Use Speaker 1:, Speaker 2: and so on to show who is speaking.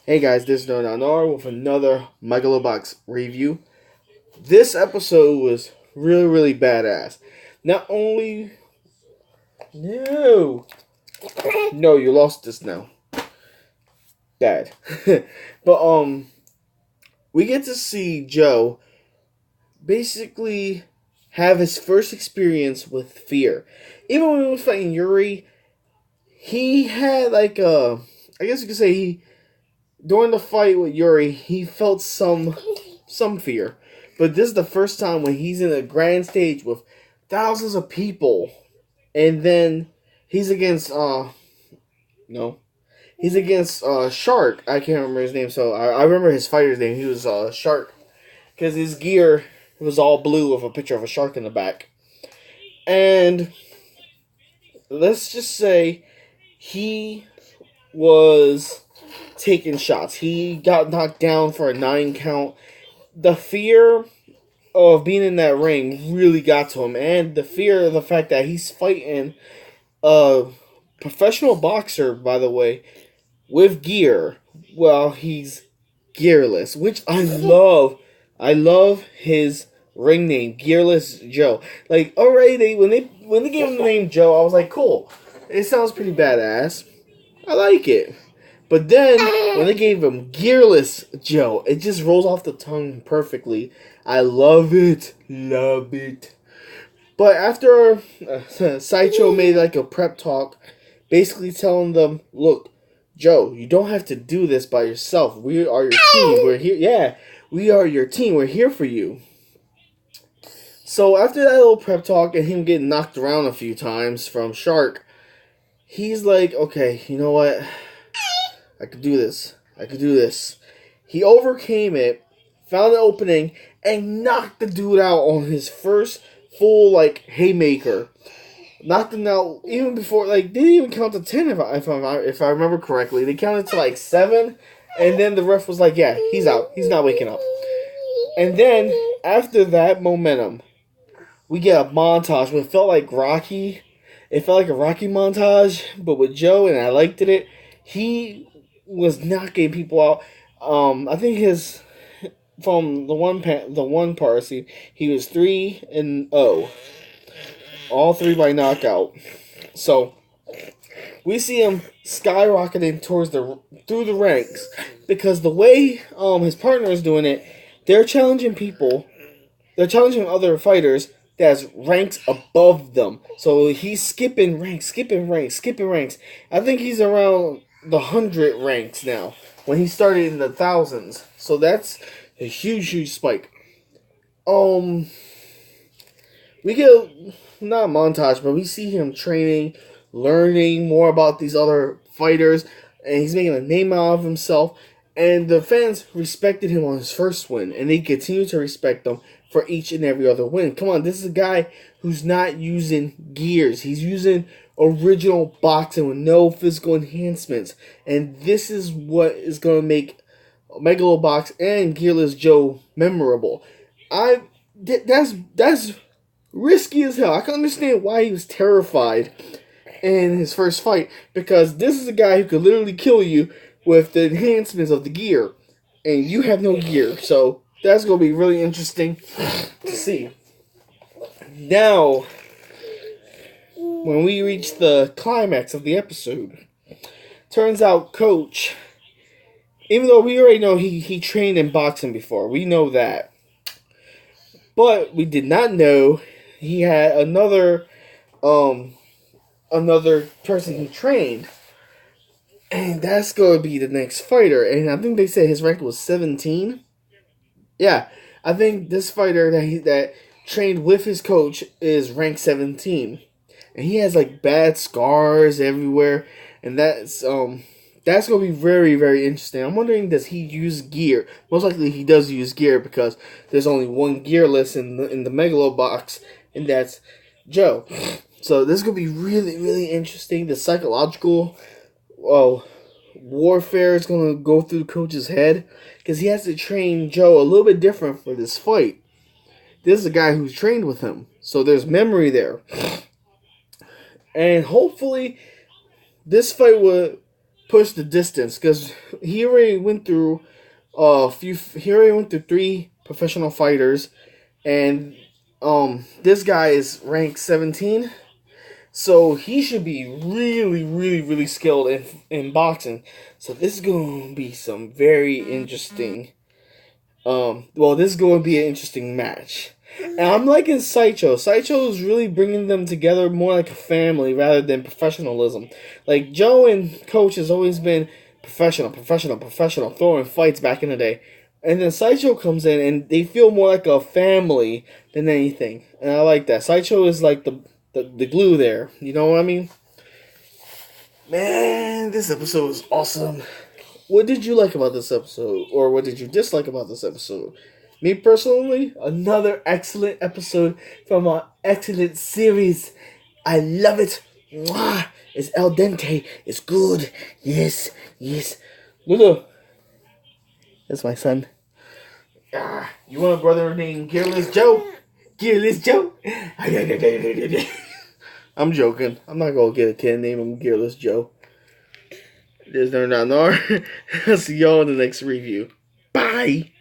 Speaker 1: Hey guys, this is FB-NERDINGOUTNAR with another Megalobox review. This episode was really badass. Not only no, no, you lost this now. Bad, but we get to see Joe basically have his first experience with fear. Even when he was fighting Yuri, he had I guess you could say during the fight with Yuri, he felt some fear. But this is the first time when he's in a grand stage with thousands of people, and then he's against no, he's against Shark. I can't remember his name, so I remember his fighter's name. He was Shark because his gear was all blue with a picture of a shark in the back. And let's just say he was taking shots. He got knocked down for a 9 count. The fear of being in that ring really got to him, and the fear of the fact that he's fighting a professional boxer, by the way, with gear. Well, he's gearless, which I love. I love his ring name, Gearless Joe. Like already, when they gave him the name Joe, I was like, cool. It sounds pretty badass. I like it. But then, when they gave him Gearless Joe, it just rolls off the tongue perfectly. I love it. Love it. But after Sideshow made like a prep talk, basically telling them, look, Joe, you don't have to do this by yourself. We are your team. We're here. Yeah, we are your team. We're here for you. So after that little prep talk and him getting knocked around a few times from Shark, he's like, okay, you know what? I could do this. I could do this. He overcame it, found an opening, and knocked the dude out on his first full, haymaker. Knocked him out even before, they didn't even count to 10 if I remember correctly. They counted to, 7, and then the ref was like, yeah, he's out. He's not waking up. And then, after that momentum, we get a montage. It felt like Rocky. It felt like a Rocky montage, but with Joe, and I liked it. He was knocking people out. I think from the one part, see, he was 3-0, all 3 by knockout. So we see him skyrocketing through the ranks because the way his partner is doing it, they're challenging people, they're challenging other fighters that's ranks above them. So he's skipping ranks. I think he's around the 100 ranks now when he started in the thousands. So that's a huge spike. We get not a montage, but we see him training, learning more about these other fighters, and he's making a name out of himself. And the fans respected him on his first win, and they continue to respect him for each and every other win. Come on, this is a guy who's not using gears. He's using original boxing with no physical enhancements. And this is what is going to make Megalobox and Gearless Joe memorable. That's risky as hell. I can understand why he was terrified in his first fight, because this is a guy who could literally kill you with the enhancements of the gear, and you have no gear. So that's going to be really interesting to see. Now, when we reach the climax of the episode, turns out Coach, even though we already know he trained in boxing before, we know that. But we did not know he had another person he trained. And that's going to be the next fighter. And I think they said his rank was 17. Yeah, I think this fighter that trained with his coach is rank 17. And he has bad scars everywhere. And that's going to be very interesting. I'm wondering, does he use gear? Most likely he does use gear, because there's only one gearless in the Megalobox, and that's Joe. So this is going to be really interesting. The psychological warfare is going to go through the coach's head, because he has to train Joe a little bit different for this fight. This is a guy who's trained with him, so there's memory there. And hopefully this fight will push the distance, because he already went through a few. He already went through 3 professional fighters, and this guy is ranked 17. So he should be really, really, really skilled in boxing. So this is going to be some very interesting. Well, this is going to be an interesting match. And I'm liking Sideshow. Sideshow is really bringing them together more like a family rather than professionalism. Like Joe and Coach has always been professional, throwing fights back in the day. And then Sideshow comes in and they feel more like a family than anything. And I like that. Sideshow is like the glue there. You know what I mean? Man, this episode was awesome. What did you like about this episode? Or what did you dislike about this episode? Me personally, another excellent episode from our excellent series. I love it. Mwah! It's al dente. It's good. Yes, yes. Lulu. That's my son. You want a brother named Gearless Joe? Gearless Joe? I'm joking. I'm not going to get a kid named him Gearless Joe. There's no. I'll see y'all in the next review. Bye!